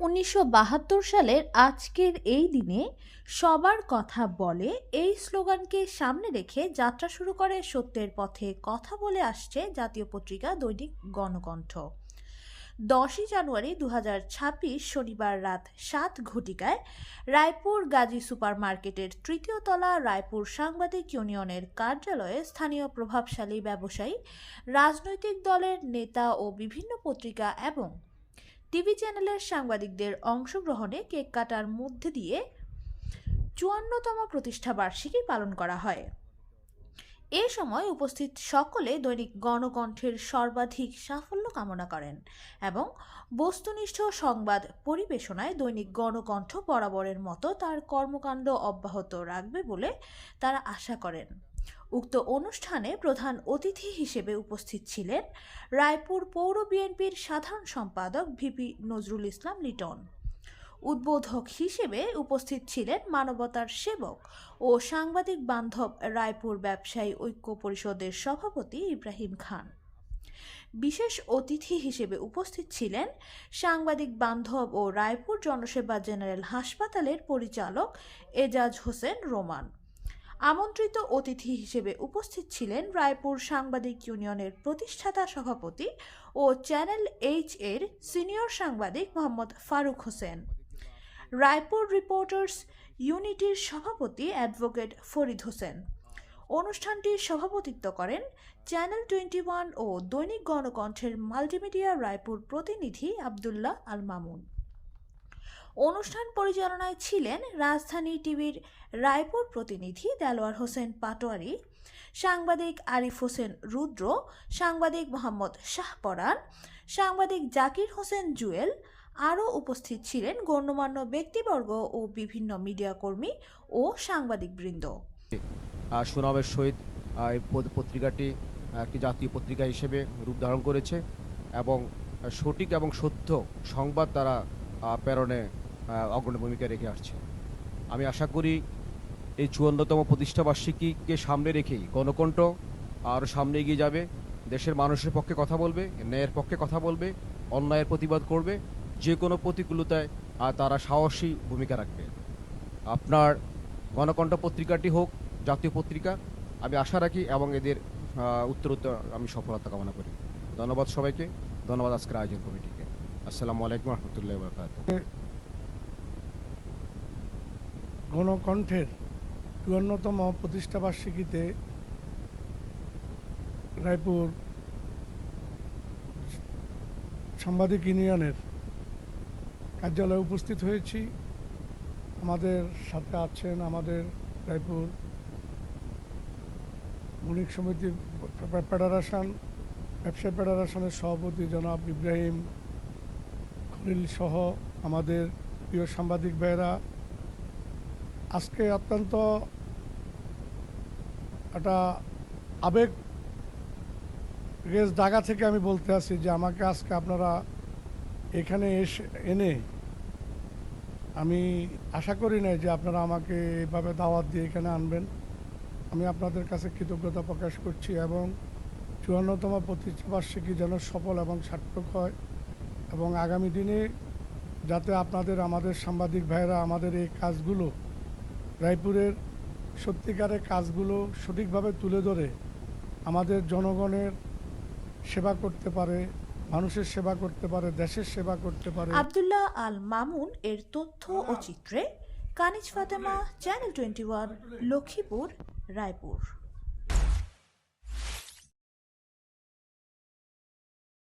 ১৯৭২ সালের আজকের এই দিনে সবার কথা বলে এই স্লোগানকে সামনে রেখে যাত্রা শুরু করে সত্যের পথে কথা বলে আসছে জাতীয় পত্রিকা দৈনিক গণকণ্ঠ। ১০ই জানুয়ারি ২০২৬ শনিবার রাত ৭ ঘটিকায় রায়পুর গাজী সুপার মার্কেটের তৃতীয় তলা রায়পুর সাংবাদিক ইউনিয়নের কার্যালয়ে স্থানীয় প্রভাবশালী ব্যবসায়ী, রাজনৈতিক দলের নেতা ও বিভিন্ন পত্রিকা এবং টিভি চ্যানেলের সাংবাদিকদের অংশগ্রহণে কেক কাটার মধ্যে দিয়ে ৫৪তম প্রতিষ্ঠাবার্ষিকী পালন করা হয়। এ সময় উপস্থিত সকলে দৈনিক গণকণ্ঠের সর্বাধিক সাফল্য কামনা করেন এবং বস্তুনিষ্ঠ সংবাদ পরিবেশনায় দৈনিক গণকণ্ঠ বরাবরের মতো তার কর্মকাণ্ড অব্যাহত রাখবে বলে তারা আশা করেন। উক্ত অনুষ্ঠানে প্রধান অতিথি হিসেবে উপস্থিত ছিলেন রায়পুর পৌর বিএনপির সাধারণ সম্পাদক ভিপি নজরুল ইসলাম লিটন। উদ্বোধক হিসেবে উপস্থিত ছিলেন মানবতার সেবক ও সাংবাদিক বান্ধব রায়পুর ব্যবসায়ী ঐক্য পরিষদের সভাপতি ইব্রাহিম খান। বিশেষ অতিথি হিসেবে উপস্থিত ছিলেন সাংবাদিক বান্ধব ও রায়পুর জনসেবা জেনারেল হাসপাতালের পরিচালক এজাজ হোসেন রোমান। আমন্ত্রিত অতিথি হিসেবে উপস্থিত ছিলেন রায়পুর সাংবাদিক ইউনিয়নের প্রতিষ্ঠাতা সভাপতি ও চ্যানেল এইচ এর সিনিয়র সাংবাদিক মোহাম্মদ ফারুক হোসেন, রায়পুর রিপোর্টার্স ইউনিটির সভাপতি অ্যাডভোকেট ফরিদ হোসেন। অনুষ্ঠানটির সভাপতিত্ব করেন চ্যানেল 21 ও দৈনিক গণকণ্ঠের মাল্টিমিডিয়া রায়পুর প্রতিনিধি আবদুল্লাহ আল মামুন। অনুষ্ঠান পরিচালনায় ছিলেন রাজধানী টিভির রায়পুর প্রতিনিধি দেলোয়ার হোসেন পাটোয়ারি, সাংবাদিক আরিফ হোসেন রুদ্র, সাংবাদিক মোহাম্মদ শাহপরান, সাংবাদিক জাকির হোসেন জুয়েল। আরও উপস্থিত ছিলেন গণ্যমান্য ব্যক্তিবর্গ ও বিভিন্ন মিডিয়া কর্মী ও সাংবাদিকবৃন্দ। সুনামের সহিত এই পত্রিকাটি একটি জাতীয় পত্রিকা হিসেবে রূপ ধারণ করেছে এবং সঠিক এবং সত্য সংবাদ তারা প্রেরণে অগ্রণী ভূমিকা রেখে আসছে। আমি আশা করি এই ৫৪তম প্রতিষ্ঠাবার্ষিকীকে সামনে রেখেই গণকণ্ঠ আরও সামনে এগিয়ে যাবে, দেশের মানুষের পক্ষে কথা বলবে, ন্যায়ের পক্ষে কথা বলবে, অন্যায়ের প্রতিবাদ করবে, যে কোনো প্রতিকূলতায় তারা সাহসী ভূমিকা রাখবে। আপনার গণকণ্ঠ পত্রিকাটি হোক জাতীয় পত্রিকা, আমি আশা রাখি এবং এদের উত্তরোত্তর আমি সফলতা কামনা করি। ধন্যবাদ সবাইকে, ধন্যবাদ আজকের আয়োজন কমিটিকে। আসসালামু আলাইকুম রহমতুল্লাহ বারাকাতুহু। গণকণ্ঠের ৫৪তম প্রতিষ্ঠাবার্ষিকীতে রায়পুর সাংবাদিক ইউনিয়নের কার্যালয়ে উপস্থিত হয়েছি। আমাদের সাথে আছেন আমাদের রায়পুর বণিক সমিতি ফেডারেশন, ব্যবসায়ী ফেডারেশনের সভাপতি জনাব ইব্রাহিম খলিল সহ আমাদের প্রিয় সাংবাদিক ভাইয়েরা, আজকে অত্যন্ত একটা আবেগ জায়গা থেকে আমি বলতে আছি যে আমাকে আজকে আপনারা এখানে এনে আমি আশা করি নাই যে আপনারা আমাকে এইভাবে দাওয়াত দিয়ে এখানে আনবেন। আমি আপনাদের কাছে কৃতজ্ঞতা প্রকাশ করছি এবং ৫৪তম প্রতিষ্ঠাবার্ষিকী যেন সফল এবং সার্থক হয় এবং আগামী দিনে যাতে আমাদের সাংবাদিক ভাইয়েরা আমাদের এই কাজগুলো, রায়পুরের সত্যিকারের কাজগুলো সঠিকভাবে তুলে ধরে আমাদের জনগণের সেবা করতে পারে, মানুষের সেবা করতে পারে, দেশের সেবা করতে পারে। আবদুল্লাহ আল মামুন এর তথ্য ও চিত্রে কানিজ ফাতেমা, চ্যানেল 21, লক্ষ্মীপুর, রায়পুর।